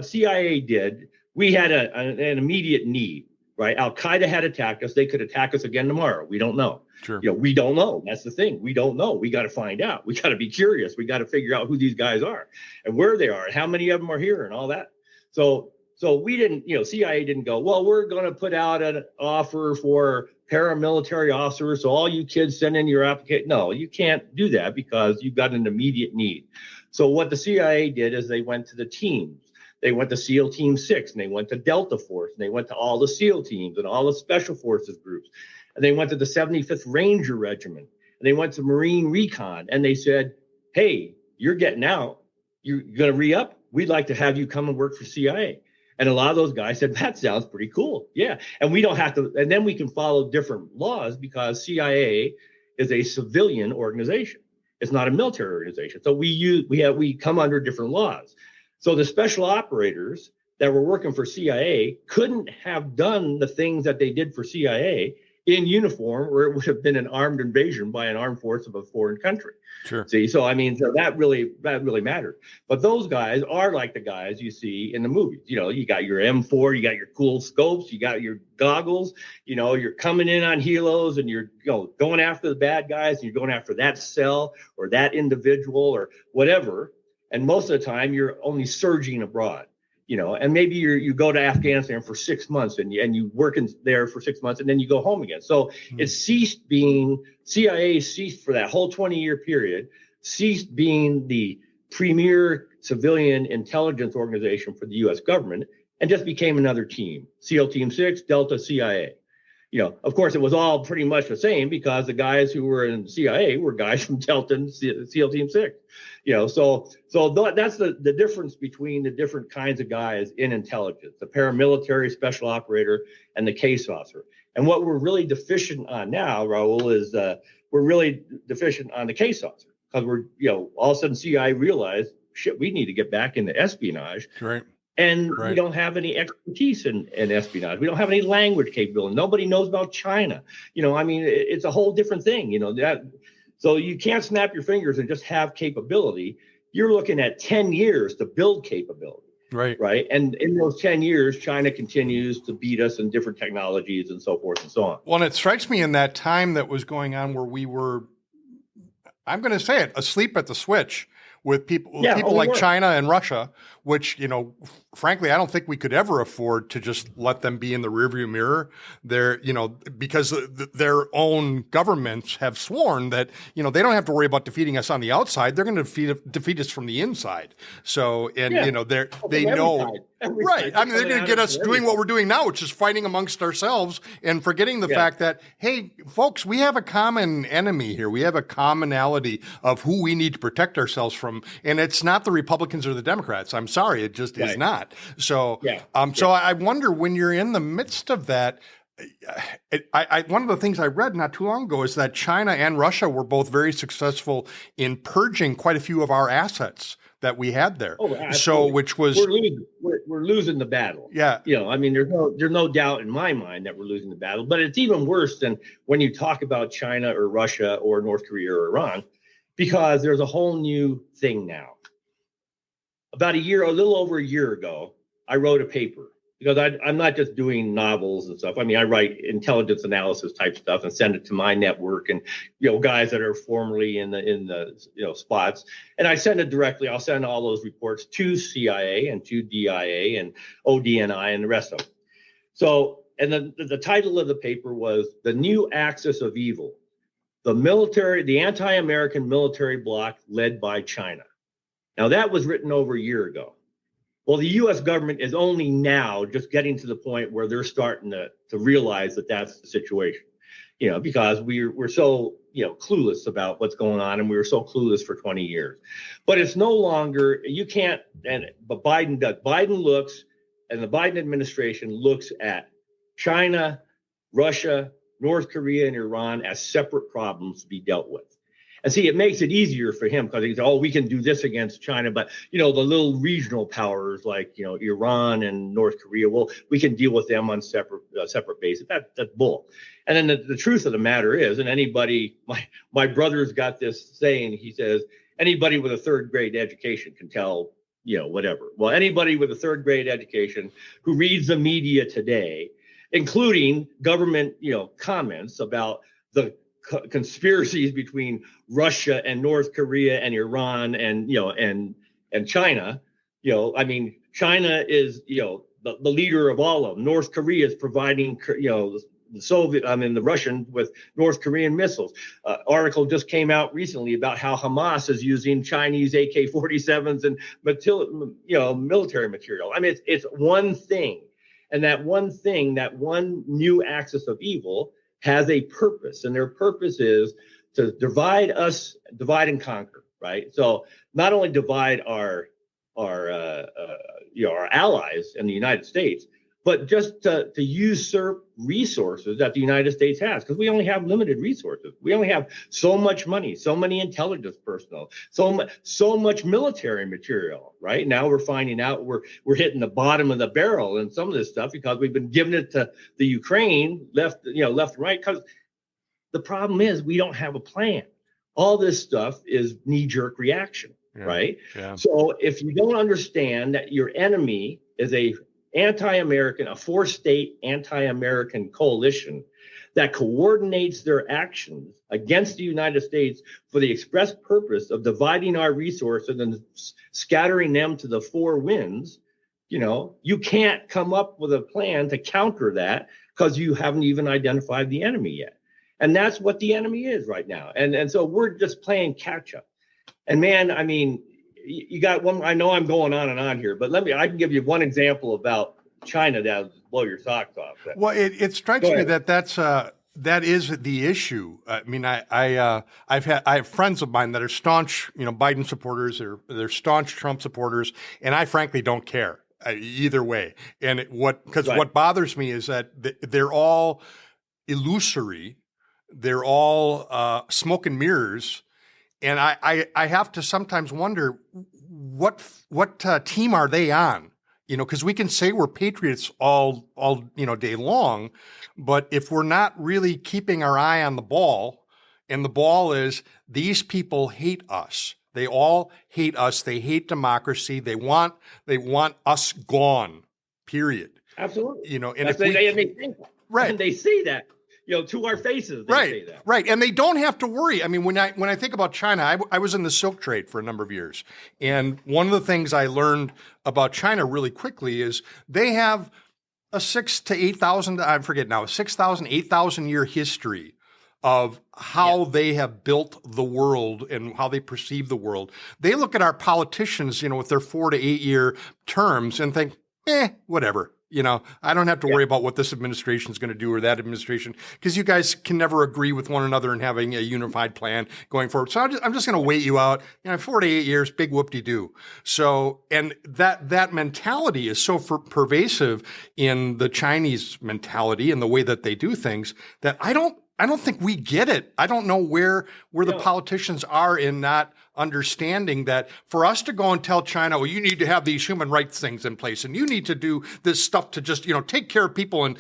CIA did, we had an immediate need, right? Al Qaeda had attacked us. They could attack us again tomorrow. We don't know. Sure. We don't know. That's the thing. We don't know. We got to find out. We got to be curious. We got to figure out who these guys are and where they are and how many of them are here and all that. So we didn't, CIA didn't go, well, we're going to put out an offer for paramilitary officers. So all you kids send in your application. No, you can't do that because you've got an immediate need. So what the CIA did is they went to the teams. They went to SEAL Team 6, and they went to Delta Force, and they went to all the SEAL teams and all the Special Forces groups. And they went to the 75th Ranger Regiment, and they went to Marine Recon, and they said, hey, you're getting out. You're going to re-up. We'd like to have you come and work for CIA. And a lot of those guys said, that sounds pretty cool. Yeah. And we don't have to, and then we can follow different laws because CIA is a civilian organization. It's not a military organization. So we come under different laws. So the special operators that were working for CIA couldn't have done the things that they did for CIA in uniform, or it would have been an armed invasion by an armed force of a foreign country. Sure. See, so that really mattered. But those guys are like the guys you see in the movies. You got your M4, you got your cool scopes, you got your goggles. You're coming in on helos, and you're going after the bad guys, and you're going after that cell or that individual or whatever. And most of the time, you're only surging abroad. And maybe you go to Afghanistan for 6 months and you work in there for 6 months and then you go home again. So it ceased being, CIA ceased for that whole 20-year period, ceased being the premier civilian intelligence organization for the U.S. government and just became another team, SEAL Team 6, Delta, CIA. Of course, it was all pretty much the same because the guys who were in CIA were guys from Delta and SEAL Team 6. So that's the difference between the different kinds of guys in intelligence, the paramilitary special operator and the case officer. And what we're really deficient on now, Raul, is we're really deficient on the case officer because we're, all of a sudden CIA realized, shit, we need to get back into espionage. Right. And we don't have any expertise in espionage. We don't have any language capability. Nobody knows about China. It's a whole different thing, so you can't snap your fingers and just have capability. You're looking at 10 years to build capability. Right. And in those 10 years, China continues to beat us in different technologies and so forth and so on. Well, and it strikes me in that time that was going on where we were, I'm going to say it, asleep at the switch with people like China and Russia, which, frankly, I don't think we could ever afford to just let them be in the rearview mirror. They're, because their own governments have sworn that, they don't have to worry about defeating us on the outside. They're going to defeat us from the inside. So, they know. Right. I mean, they're going to get us doing what we're doing now, which is fighting amongst ourselves and forgetting the fact that, hey, folks, we have a common enemy here. We have a commonality of who we need to protect ourselves from. And it's not the Republicans or the Democrats. I'm sorry. It just is not. So, so I wonder when you're in the midst of that, One of the things I read not too long ago is that China and Russia were both very successful in purging quite a few of our assets that we had there. Oh, absolutely. So, which was we're losing the battle. Yeah. I mean, there's no doubt in my mind that we're losing the battle, but it's even worse than when you talk about China or Russia or North Korea or Iran, because there's a whole new thing now. About a little over a year ago, I wrote a paper. Because I'm not just doing novels and stuff. I mean, I write intelligence analysis type stuff and send it to my network and, guys that are formerly in the spots. And I send it directly. I'll send all those reports to CIA and to DIA and ODNI and the rest of them. So, and the title of the paper was The New Axis of Evil, the anti-American military bloc led by China. Now, that was written over a year ago. Well, the U.S. government is only now just getting to the point where they're starting to realize that that's the situation, because we're so, clueless about what's going on, and we were so clueless for 20 years. But it's no longer, you can't, but Biden does. Biden looks, and the Biden administration looks at China, Russia, North Korea, and Iran as separate problems to be dealt with. And see, it makes it easier for him because he's, we can do this against China, but the little regional powers like Iran and North Korea, well, we can deal with them on separate basis. That's bull. And then the truth of the matter is, and anybody, my brother's got this saying. He says anybody with a third grade education can tell whatever. Well, anybody with a third grade education who reads the media today, including government comments about the conspiracies between Russia and North Korea and Iran and and China, I mean, China is the leader of all of them. North Korea is providing the the Russian with North Korean missiles. Article just came out recently about how Hamas is using Chinese AK-47s and military material. I mean, it's one thing, and that one new axis of evil has a purpose, and their purpose is to divide and conquer, right? So not only divide our allies in the United States, but just to usurp resources that the United States has, because we only have limited resources. We only have so much money, so many intelligence personnel, so much military material. Right now, we're finding out we're hitting the bottom of the barrel in some of this stuff because we've been giving it to the Ukraine left and right. Because the problem is we don't have a plan. All this stuff is knee-jerk reaction, right? Yeah. So if you don't understand that your enemy is a four-state anti-American coalition that coordinates their actions against the United States for the express purpose of dividing our resources and scattering them to the four winds, you can't come up with a plan to counter that because you haven't even identified the enemy yet. And that's what the enemy is right now. And so we're just playing catch up. And man, I mean, you got one. I know I'm going on and on here, but I can give you one example about China that will blow your socks off. Well, it strikes me that that is the issue. I mean, I have friends of mine that are staunch, Biden supporters, they're staunch Trump supporters, and I frankly don't care either way. And what bothers me is that they're all illusory, they're all smoke and mirrors. And I have to sometimes wonder what team are they on? Because we can say we're patriots all day long, but if we're not really keeping our eye on the ball, and the ball is these people hate us. They all hate us. They hate democracy. They want us gone. Period. Absolutely. And if they think that. Right, and they see that. To our faces, they say that. Right, and they don't have to worry. I mean, when I think about China, I was in the silk trade for a number of years, and one of the things I learned about China really quickly is they have a 6,000 to 8,000, I forget now, 6,000, 8,000 year history of how they have built the world and how they perceive the world. They look at our politicians, with their 4 to 8 year terms and think, whatever. I don't have to worry about what this administration is going to do or that administration, because you guys can never agree with one another and having a unified plan going forward. So I'm just going to wait you out. 48 years, big whoop-de-doo. So, and that mentality is so pervasive in the Chinese mentality and the way that they do things that I don't think we get it. I don't know where the politicians are in not understanding that for us to go and tell China, well, you need to have these human rights things in place and you need to do this stuff to just, take care of people and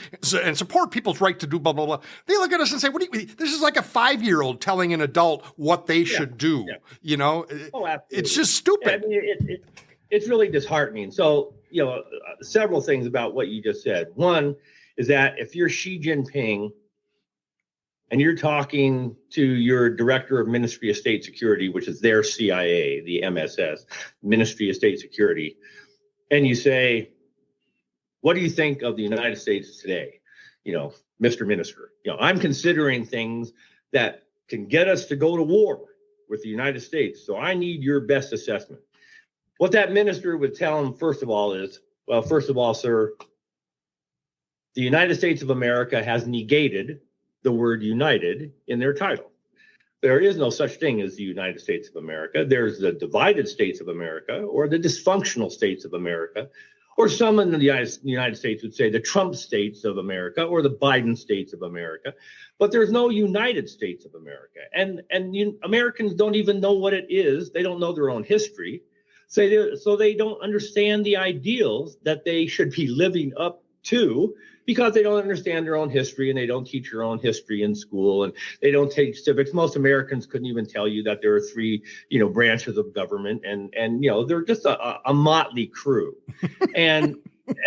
support people's right to do blah, blah, blah. They look at us and say, this is like a 5-year-old telling an adult what they should do. Oh, absolutely. It's just stupid. I mean, it's really disheartening. So, several things about what you just said. One is that if you're Xi Jinping and you're talking to your director of Ministry of State Security, which is their CIA, the MSS, Ministry of State Security, and you say, what do you think of the United States today? Mr. Minister, I'm considering things that can get us to go to war with the United States. So I need your best assessment. What that minister would tell him, first of all, is, well, first of all, sir, the United States of America has negated the word united in their title. There is no such thing as the United States of America. There's the divided states of America or the dysfunctional states of America, or some in the United States would say the Trump states of America or the Biden states of America. But there's no United States of America. And Americans don't even know what it is. They don't know their own history. So they don't understand the ideals that they should be living up to, because they don't understand their own history and they don't teach their own history in school and they don't take civics. Most Americans couldn't even tell you that there are 3, branches of government and they're just a motley crew. And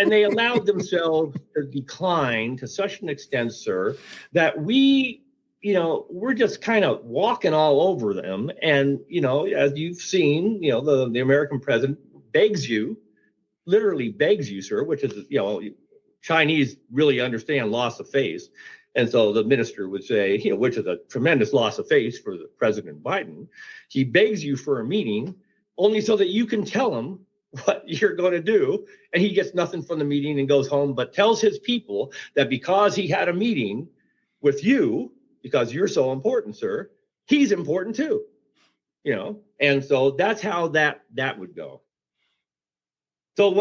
they allowed themselves to decline to such an extent, sir, that we're just kind of walking all over them. And, as you've seen, the American president literally begs you, sir, which is, Chinese really understand loss of face. And so the minister would say, which is a tremendous loss of face for the President Biden. He begs you for a meeting only so that you can tell him what you're going to do. And he gets nothing from the meeting and goes home, but tells his people that because he had a meeting with you, because you're so important, sir, he's important too, and so that's how that would go. So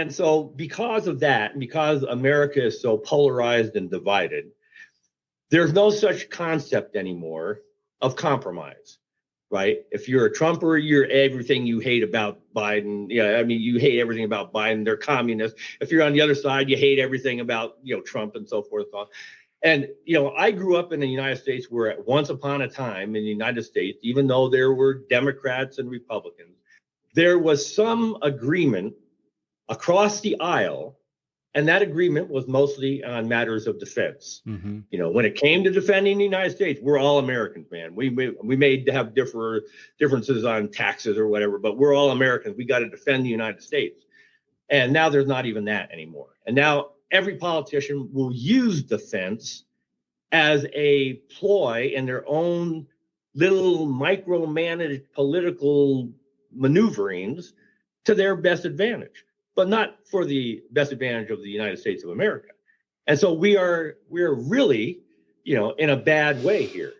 so because of that, and because America is so polarized and divided, there's no such concept anymore of compromise, right? If you're a Trumper, you're everything you hate about Biden. You hate everything about Biden. They're communists. If you're on the other side, you hate everything about, Trump and so forth. And, I grew up in the United States where once upon a time in the United States, even though there were Democrats and Republicans, there was some agreement across the aisle, and that agreement was mostly on matters of defense. Mm-hmm. When it came to defending the United States, we're all Americans, man. We may have differences on taxes or whatever, but we're all Americans. We got to defend the United States. And now there's not even that anymore. And now every politician will use defense as a ploy in their own little micromanaged political maneuverings to their best advantage, but not for the best advantage of the United States of America. And so we're really, in a bad way here.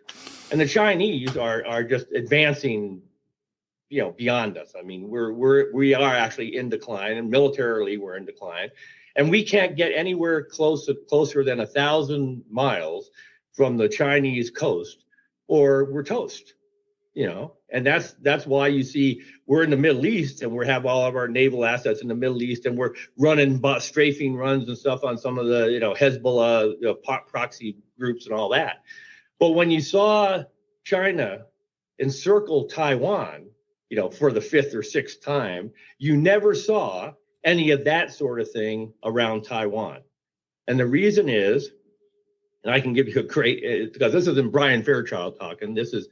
And the Chinese are just advancing, beyond us. I mean, we are actually in decline, and militarily we're in decline. And we can't get anywhere closer than 1,000 miles from the Chinese coast, or we're toast. And that's why you see we're in the Middle East and we have all of our naval assets in the Middle East, and we're running strafing runs and stuff on some of the Hezbollah proxy groups and all that. But when you saw China encircle Taiwan, for the 5th or 6th time, you never saw any of that sort of thing around Taiwan. And the reason is, and I can give you a great, because this isn't Brian Fairchild talking, this is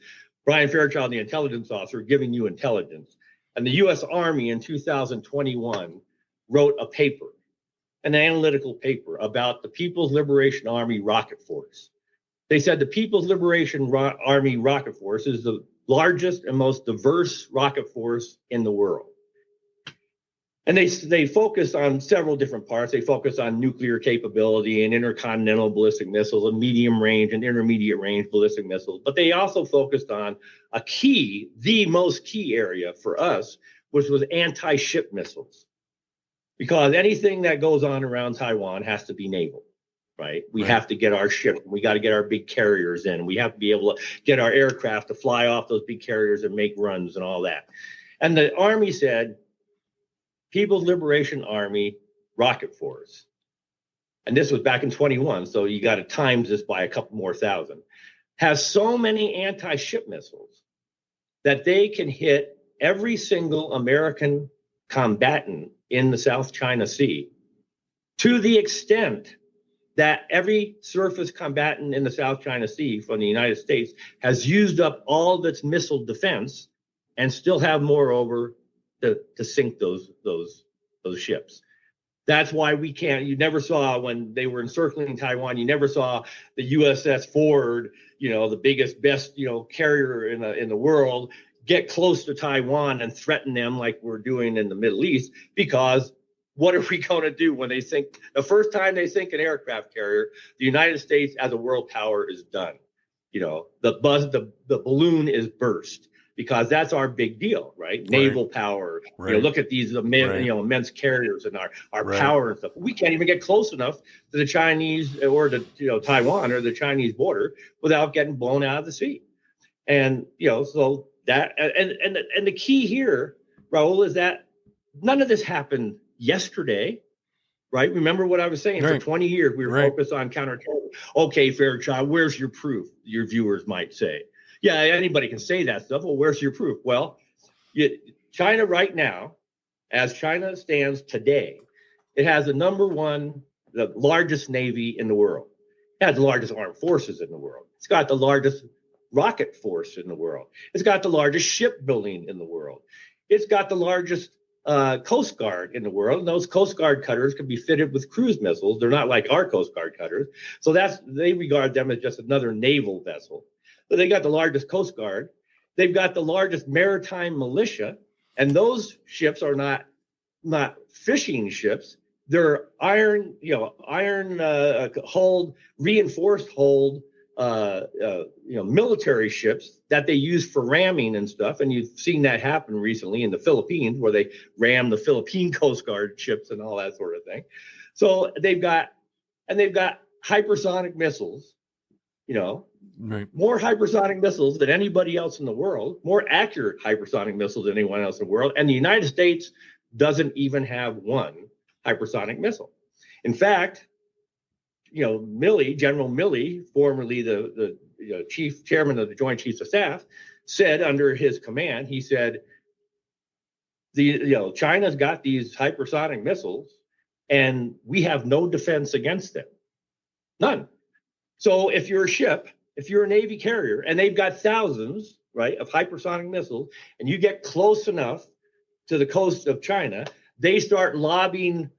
Brian Fairchild, the intelligence officer, giving you intelligence. And the U.S. Army in 2021 wrote a paper, an analytical paper about the People's Liberation Army Rocket Force. They said the People's Liberation Army Rocket Force is the largest and most diverse rocket force in the world. And they focus on several different parts. They focus on nuclear capability and intercontinental ballistic missiles and medium range and intermediate range ballistic missiles. But they also focused on the most key area for us, which was anti-ship missiles. Because anything that goes on around Taiwan has to be naval, right? We have to get our ship. We got to get our big carriers in. We have to be able to get our aircraft to fly off those big carriers and make runs and all that. And the Army said, People's Liberation Army Rocket Force, and this was back in 21, so you got to times this by a couple more thousand, has so many anti-ship missiles that they can hit every single American combatant in the South China Sea, to the extent that every surface combatant in the South China Sea from the United States has used up all of its missile defense and still have more over to sink those ships. That's why we can't. You never saw, when they were encircling Taiwan, you never saw the USS Ford, the biggest, best, carrier in the world, get close to Taiwan and threaten them like we're doing in the Middle East. Because what are we going to do when they sink? The first time they sink an aircraft carrier, the United States as a world power is done. The balloon is burst. Because that's our big deal, right? Naval power. Look at these immense carriers and our power and stuff. We can't even get close enough to the Chinese or to Taiwan or the Chinese border without getting blown out of the sea. And so that and the key here, Raul, is that none of this happened yesterday, right? Remember what I was saying? For 20 years we were focused on counterterrorism. Okay, Fairchild, where's your proof? Your viewers might say. Yeah, anybody can say that stuff. Well, where's your proof? Well, China right now, as China stands today, it has the largest navy in the world. It has the largest armed forces in the world. It's got the largest rocket force in the world. It's got the largest shipbuilding in the world. It's got the largest Coast Guard in the world. And those Coast Guard cutters can be fitted with cruise missiles. They're not like our Coast Guard cutters. So they regard them as just another naval vessel. But they got the largest Coast Guard. They've got the largest maritime militia, and those ships are not fishing ships. They're iron hulled, reinforced hulled, military ships that they use for ramming and stuff. And you've seen that happen recently in the Philippines, where they ram the Philippine Coast Guard ships and all that sort of thing. So they've got hypersonic missiles, more hypersonic missiles than anybody else in the world, more accurate hypersonic missiles than anyone else in the world. And the United States doesn't even have one hypersonic missile. In fact, General Milley, formerly the chief chairman of the Joint Chiefs of Staff, said under his command, he said, China's got these hypersonic missiles and we have no defense against them. None. So if you're a ship, if you're a Navy carrier, and they've got thousands, right, of hypersonic missiles, and you get close enough to the coast of China, they start lobbing,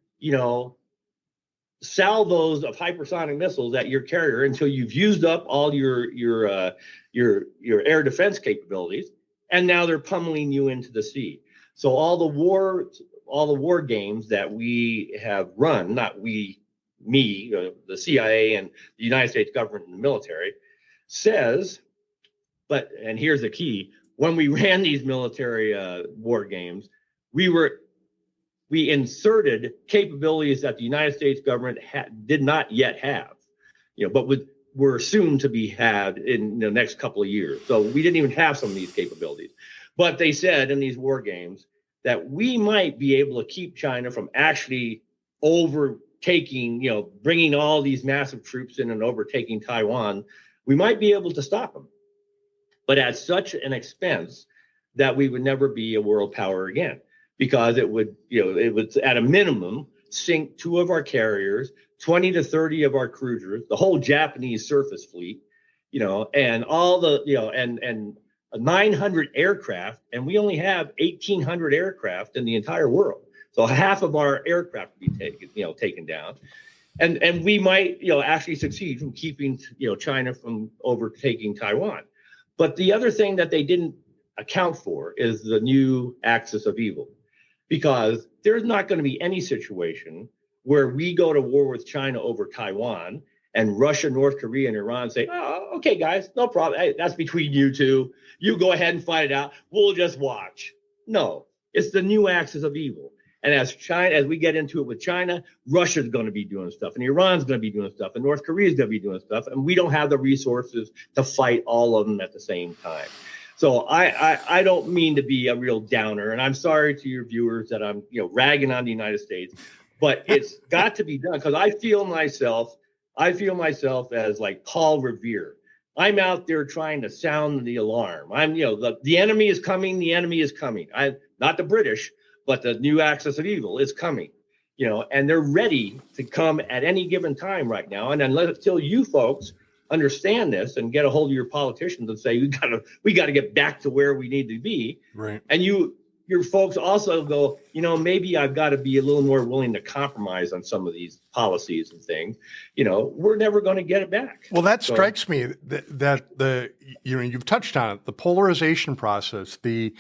salvos of hypersonic missiles at your carrier until you've used up all your air defense capabilities, and now they're pummeling you into the sea. So all the war games that we have run, the CIA and the United States government and the military, says, and here's the key, when we ran these military war games, we inserted capabilities that the United States government did not yet have, but were soon to be had in the next couple of years. So we didn't even have some of these capabilities. But they said in these war games that we might be able to keep China from actually overtaking, bringing all these massive troops in and overtaking Taiwan. We might be able to stop them, but at such an expense that we would never be a world power again, because it would at a minimum sink 2 of our carriers, 20 to 30 of our cruisers, the whole Japanese surface fleet, and all the, and 900 aircraft, and we only have 1,800 aircraft in the entire world. So half of our aircraft would be taken down. And we might, actually succeed from keeping, China from overtaking Taiwan. But the other thing that they didn't account for is the new axis of evil, because there's not going to be any situation where we go to war with China over Taiwan and Russia, North Korea, and Iran say, oh, okay, guys, no problem. Hey, that's between you two. You go ahead and fight it out. We'll just watch. No, it's the new axis of evil. And as we get into it with China, Russia's going to be doing stuff, and Iran's going to be doing stuff, and North Korea's going to be doing stuff, and we don't have the resources to fight all of them at the same time. So I don't mean to be a real downer, and I'm sorry to your viewers that I'm ragging on the United States, but it's got to be done because I feel myself as like Paul Revere. I'm out there trying to sound the alarm. I'm the enemy is coming. The enemy is coming. I'm not the British, but the new axis of evil is coming. And they're ready to come at any given time right now. And until you folks understand this and get a hold of your politicians and say we got to get back to where we need to be. Right. And your folks also go, maybe I've got to be a little more willing to compromise on some of these policies and things. We're never going to get it back. Well, that strikes me that you've touched on it, the polarization process, the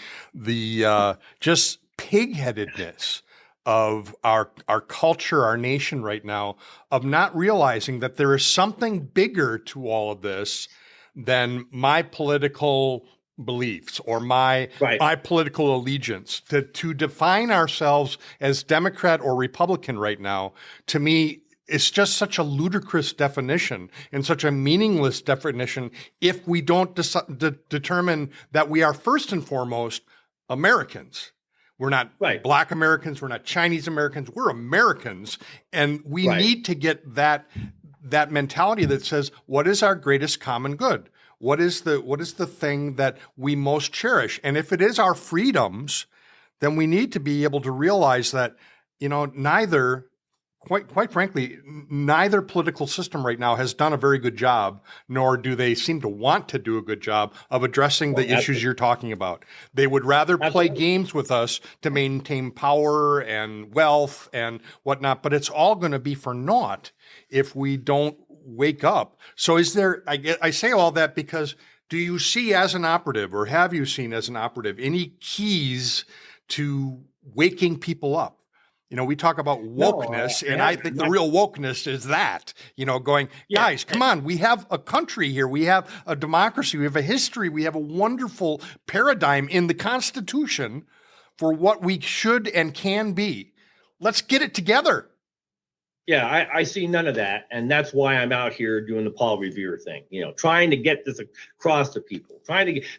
just pigheadedness of our culture, our nation right now, of not realizing that there is something bigger to all of this than my political beliefs or my political allegiance. To define ourselves as Democrat or Republican right now, to me, it's just such a ludicrous definition and such a meaningless definition if we don't determine that we are first and foremost Americans. We're not Black Americans. We're not Chinese Americans. We're Americans. And we need to get that mentality that says, what is our greatest common good? What is the thing that we most cherish? And if it is our freedoms, then we need to be able to realize that, quite frankly, neither political system right now has done a very good job, nor do they seem to want to do a good job of addressing the issues you're talking about. They would rather play games with us to maintain power and wealth and whatnot, but it's all going to be for naught if we don't wake up. So I say all that because do you see as an operative, or have you seen as an operative, any keys to waking people up? We talk about wokeness, and I think the real wokeness is that, going, guys, come on, we have a country here. We have a democracy. We have a history. We have a wonderful paradigm in the Constitution for what we should and can be. Let's get it together. Yeah, I see none of that. And that's why I'm out here doing the Paul Revere thing, trying to get this across to people,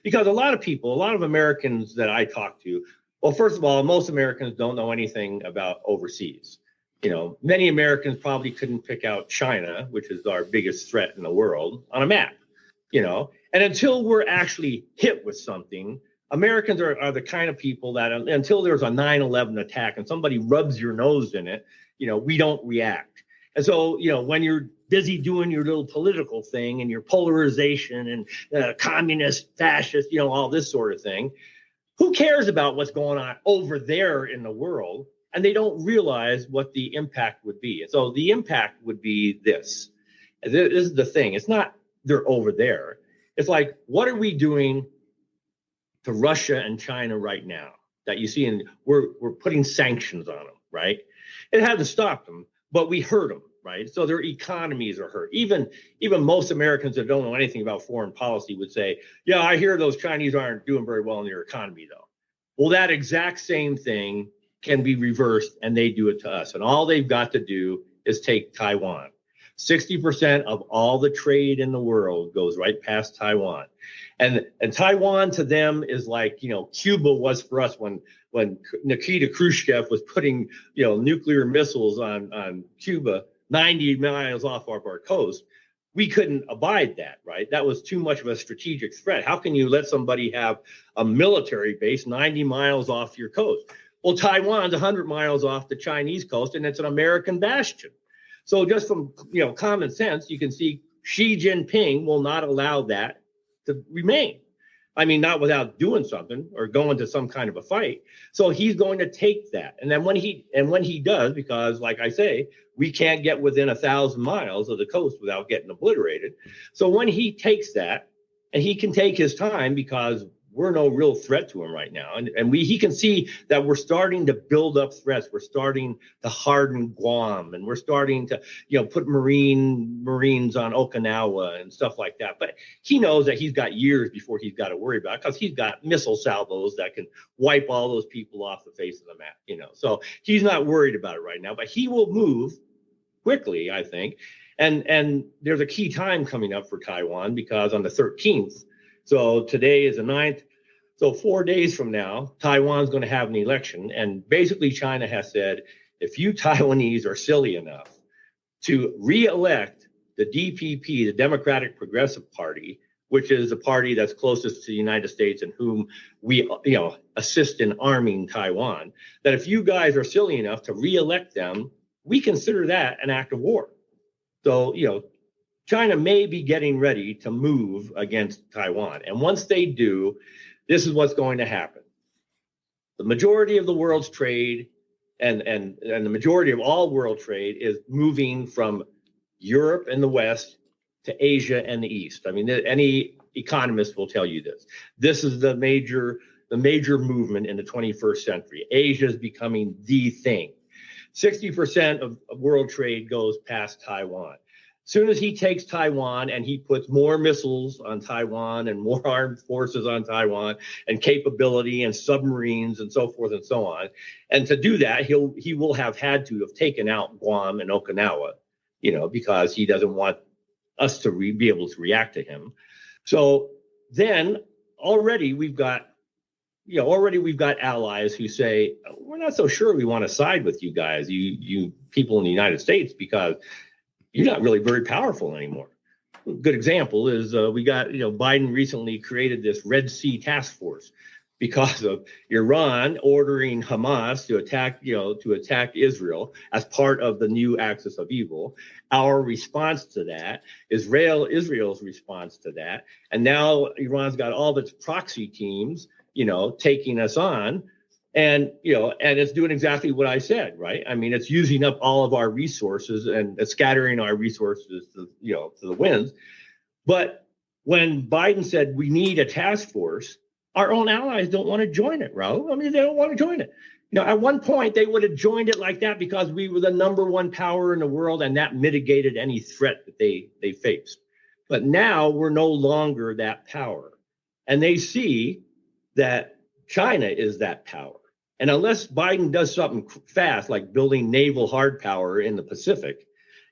because a lot of Americans that I talk to, well, first of all, most Americans don't know anything about overseas. Many Americans probably couldn't pick out China, which is our biggest threat in the world, on a map, and until we're actually hit with something, Americans are the kind of people that until there's a 9/11 attack and somebody rubs your nose in it, we don't react. And so, when you're busy doing your little political thing and your polarization and communist, fascist, all this sort of thing, who cares about what's going on over there in the world? And they don't realize what the impact would be. And so the impact would be this. This is the thing. It's not they're over there. It's like, what are we doing to Russia and China right now that you see? And we're putting sanctions on them, right? It had to stop them, but we hurt them, right? So their economies are hurt. Even most Americans that don't know anything about foreign policy would say, yeah, I hear those Chinese aren't doing very well in their economy, though. Well, that exact same thing can be reversed, and they do it to us. And all they've got to do is take Taiwan. 60% of all the trade in the world goes right past Taiwan. And Taiwan to them is like, Cuba was for us when Nikita Khrushchev was putting, nuclear missiles on Cuba 90 miles off of our coast. We couldn't abide that, right? That was too much of a strategic threat. How can you let somebody have a military base 90 miles off your coast? Well, Taiwan's 100 miles off the Chinese coast, and it's an American bastion. So just from common sense, you can see Xi Jinping will not allow that to remain. I mean, not without doing something or going to some kind of a fight. So he's going to take that. And then when he does, because like I say, we can't get within 1,000 miles of the coast without getting obliterated. So when he takes that, and he can take his time because we're no real threat to him right now. And he can see that we're starting to build up threats. We're starting to harden Guam, and we're starting to, put Marines on Okinawa and stuff like that. But he knows that he's got years before he's got to worry about it, because he's got missile salvos that can wipe all those people off the face of the map, So he's not worried about it right now, but he will move quickly, I think. And there's a key time coming up for Taiwan, because on the 13th, so today is the 9th, so 4 days from now, Taiwan's going to have an election. And basically China has said, if you Taiwanese are silly enough to re-elect the DPP, the Democratic Progressive Party, which is the party that's closest to the United States and whom we, assist in arming Taiwan, that if you guys are silly enough to re-elect them, we consider that an act of war. So, China may be getting ready to move against Taiwan. And once they do, this is what's going to happen. The majority of the world's trade and the majority of all world trade is moving from Europe and the West to Asia and the East. I mean, any economist will tell you this. This is the major movement in the 21st century. Asia is becoming the thing. 60% of world trade goes past Taiwan. As soon as he takes Taiwan and he puts more missiles on Taiwan and more armed forces on Taiwan and capability and submarines and so forth and so on, and to do that, he will have had to have taken out Guam and Okinawa, because he doesn't want us to be able to react to him. So then already we've got allies who say, we're not so sure we want to side with you guys, you people in the United States, because you're not really very powerful anymore. A good example is we got, Biden recently created this Red Sea task force because of Iran ordering Hamas to attack Israel as part of the new axis of evil. Our response to that, Israel's response to that, and now Iran's got all of its proxy teams, taking us on, and it's doing exactly what I said, right? I mean, it's using up all of our resources and scattering our resources to the winds. But when Biden said we need a task force, our own allies don't want to join it, Raul. I mean, they don't want to join it. At one point they would have joined it like that because we were the number one power in the world, and that mitigated any threat that they faced. But now we're no longer that power, and they see that China is that power. And unless Biden does something fast, like building naval hard power in the Pacific,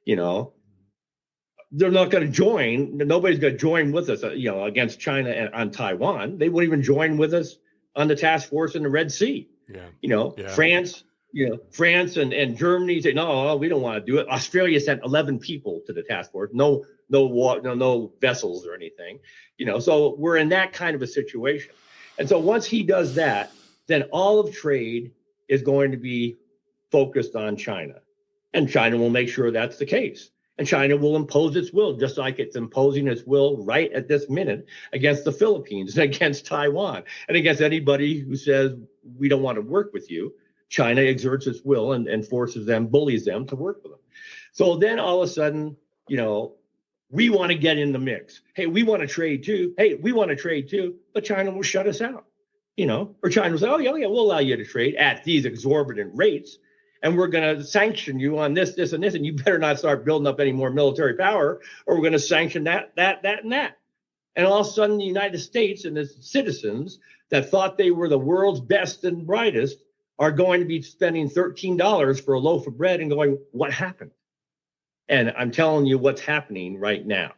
they're not going to join. Nobody's going to join with us, against China and on Taiwan. They won't even join with us on the task force in the Red Sea. France, France and Germany say, no, we don't want to do it. Australia sent 11 people to the task force. No vessels or anything. So we're in that kind of a situation. And so once he does that, then all of trade is going to be focused on China. And China will make sure that's the case. And China will impose its will, just like it's imposing its will right at this minute against the Philippines and against Taiwan and against anybody who says we don't want to work with you. China exerts its will and forces them, bullies them to work with them. So then all of a sudden, we want to get in the mix. Hey, we want to trade too. Hey, we want to trade too. But China will shut us out. Or China will say, oh, yeah, we'll allow you to trade at these exorbitant rates. And we're going to sanction you on this, and this. And you better not start building up any more military power, or we're going to sanction that, and that. And all of a sudden, the United States and its citizens that thought they were the world's best and brightest are going to be spending $13 for a loaf of bread and going, what happened? And I'm telling you what's happening right now.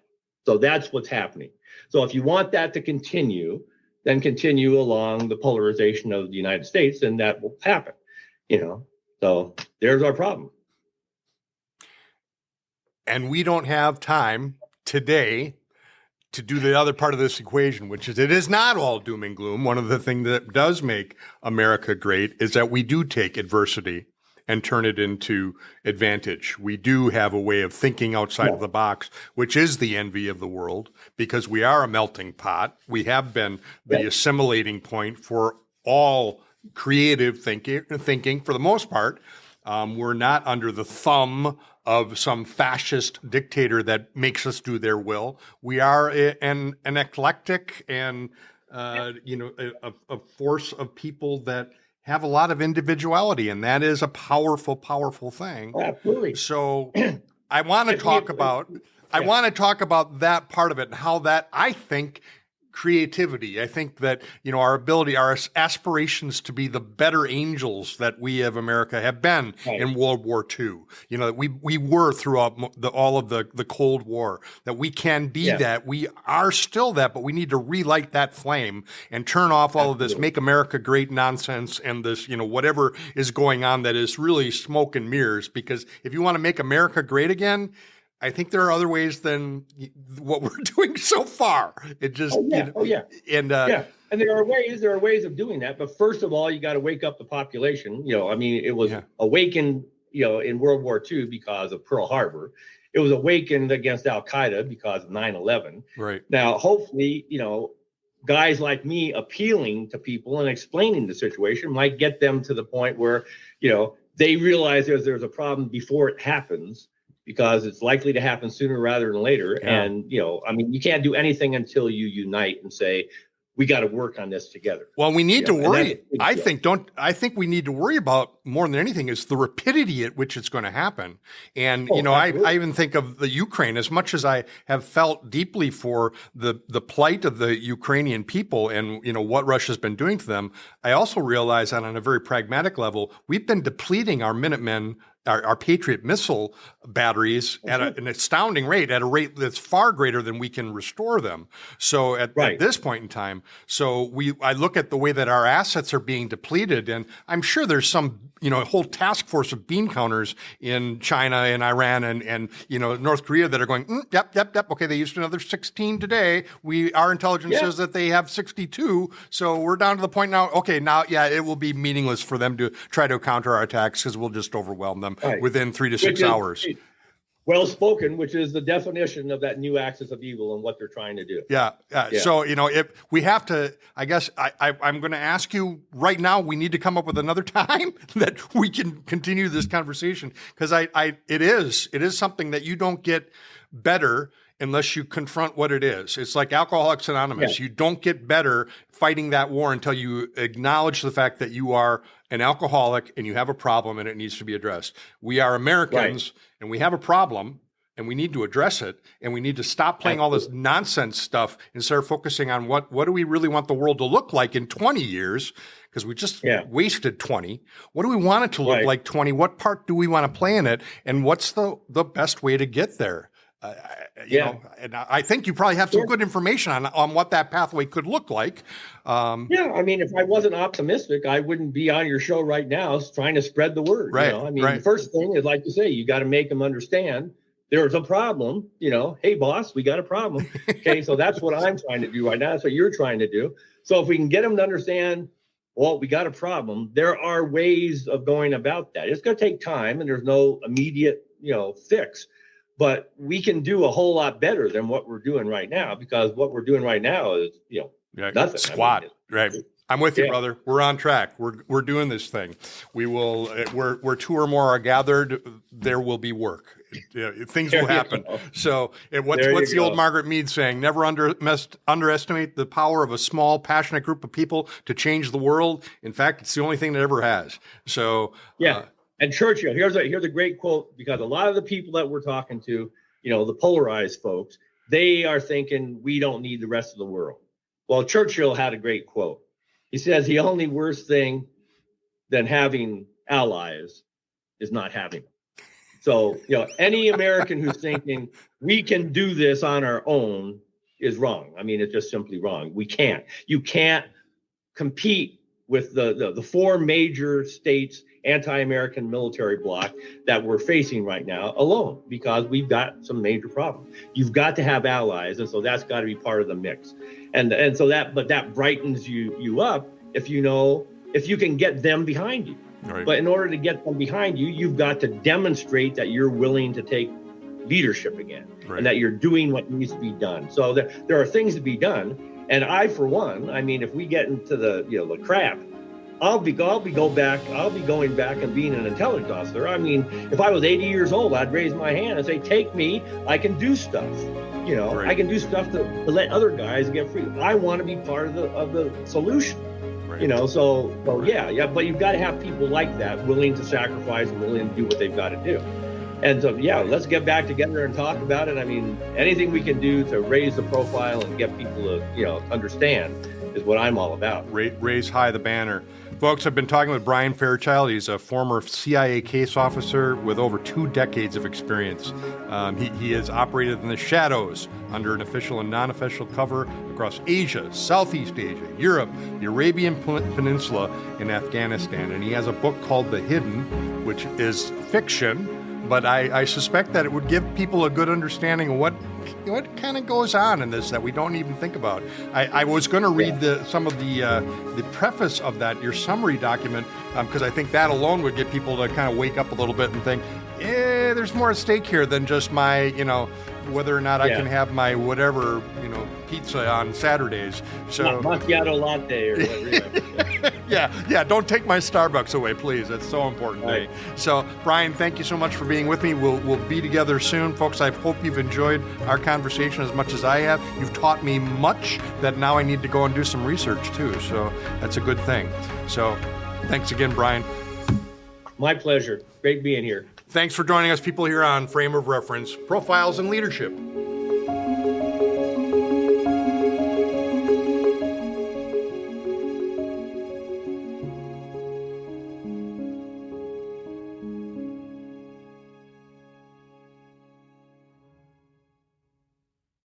So that's what's happening. So if you want that to continue, then continue along the polarization of the United States, and that will happen, So there's our problem. And we don't have time today to do the other part of this equation, which is it is not all doom and gloom. One of the things that does make America great is that we do take adversity and turn it into advantage. We do have a way of thinking outside of the box, which is the envy of the world, because we are a melting pot. We have been the assimilating point for all creative thinking for the most part. We're not under the thumb of some fascist dictator that makes us do their will. We are an eclectic and a force of people that have a lot of individuality, and that is a powerful, powerful thing. Absolutely. So I want to talk about that part of it and how that, I think, creativity. I think that, our ability, our aspirations to be the better angels that we of America have been in World War II. We were throughout all of the Cold War, that we can be that. We are still that, but we need to relight that flame and turn off all of this "Make America Great" nonsense and this, whatever is going on that is really smoke and mirrors. Because if you want to make America great again, I think there are other ways than what we're doing so far. It just, and there are ways of doing that. But first of all, you got to wake up the population. It was awakened, in World War II because of Pearl Harbor. It was awakened against Al Qaeda because of 9/11. Right. Now, hopefully, guys like me appealing to people and explaining the situation might get them to the point where, they realize there's a problem before it happens, because it's likely to happen sooner rather than later. Yeah. And, you can't do anything until you unite and say, we got to work on this together. Well, we need to worry. I think we need to worry about more than anything is the rapidity at which it's going to happen. And, I even think of the Ukraine, as much as I have felt deeply for the plight of the Ukrainian people and, what Russia's been doing to them. I also realize that on a very pragmatic level, we've been depleting our Minutemen, our Patriot missile batteries at an astounding rate, at a rate that's far greater than we can restore them. So at this point in time, I look at the way that our assets are being depleted, and I'm sure there's some, a whole task force of bean counters in China and Iran and North Korea that are going, yep. Okay, they used another 16 today. Our intelligence says that they have 62. So we're down to the point now. Okay, it will be meaningless for them to try to counter our attacks because we'll just overwhelm them within 3 to 6 hours. Well spoken, which is the definition of that new axis of evil and what they're trying to do. Yeah. So, if we have to, I guess I'm going to ask you right now, we need to come up with another time that we can continue this conversation, because it is something that you don't get better unless you confront what it is. It's like Alcoholics Anonymous. You don't get better fighting that war until you acknowledge the fact that you are an alcoholic and you have a problem and it needs to be addressed. We are Americans and we have a problem and we need to address it, and we need to stop playing all this nonsense stuff and start focusing on what do we really want the world to look like in 20 years, because we just wasted 20. What do we want it to look like 20? What part do we want to play in it? And what's the best way to get there? And I think you probably have some good information on what that pathway could look like. If I wasn't optimistic, I wouldn't be on your show right now trying to spread the word. Right. The first thing is, like you say, you got to make them understand there's a problem. Hey, boss, we got a problem. Okay, so that's what I'm trying to do right now. That's what you're trying to do. So if we can get them to understand, well, we got a problem, there are ways of going about that. It's going to take time, and there's no immediate, fix. But we can do a whole lot better than what we're doing right now, because what we're doing right now is, nothing. Squat, right? I'm with you, brother. We're on track. We're doing this thing. We will. Where 2 or more are gathered, there will be work. Things will happen. So, what's the old Margaret Mead saying? Never underestimate the power of a small, passionate group of people to change the world. In fact, it's the only thing that ever has. So, And Churchill, here's a great quote, because a lot of the people that we're talking to, the polarized folks, they are thinking we don't need the rest of the world. Well, Churchill had a great quote. He says the only worse thing than having allies is not having them. So, any American who's thinking we can do this on our own is wrong. It's just simply wrong. We can't. You can't compete with the 4 major states anti-American military bloc that we're facing right now alone, because we've got some major problems. You've got to have allies, and so that's got to be part of the mix. And so that brightens you up if you can get them behind you. Right. But in order to get them behind you, you've got to demonstrate that you're willing to take leadership again, and that you're doing what needs to be done. So there are things to be done. And I, for one, if we get into the crap, I'll be going back and being an intelligence officer. I mean, if I was 80 years old, I'd raise my hand and say, "Take me. I can do stuff. You know, Right. I can do stuff to let other guys get free. I want to be part of the solution." Right. You know, so yeah. But you've got to have people like that, willing to sacrifice, willing to do what they've got to do. And so, yeah, let's get back together and talk about it. I mean, anything we can do to raise the profile and get people to, understand is what I'm all about. Raise high the banner. Folks, I've been talking with Brian Fairchild. He's a former CIA case officer with over 2 decades of experience. He has operated in the shadows under an official and non-official cover across Asia, Southeast Asia, Europe, the Arabian Peninsula, and Afghanistan. And he has a book called The Hidden, which is fiction, but I suspect that it would give people a good understanding of what kind of goes on in this that we don't even think about. I was going to read some of the preface of that, your summary document, because I think that alone would get people to kind of wake up a little bit and think, there's more at stake here than just my, whether or not I can have my whatever, pizza on Saturdays. So macchiato latte or whatever. Yeah. Don't take my Starbucks away, please. That's so important to me. So, Brian, thank you so much for being with me. We'll be together soon, folks. I hope you've enjoyed our conversation as much as I have. You've taught me much that now I need to go and do some research too. So that's a good thing. So, thanks again, Brian. My pleasure. Great being here. Thanks for joining us, people, here on Frame of Reference, Profiles in Leadership.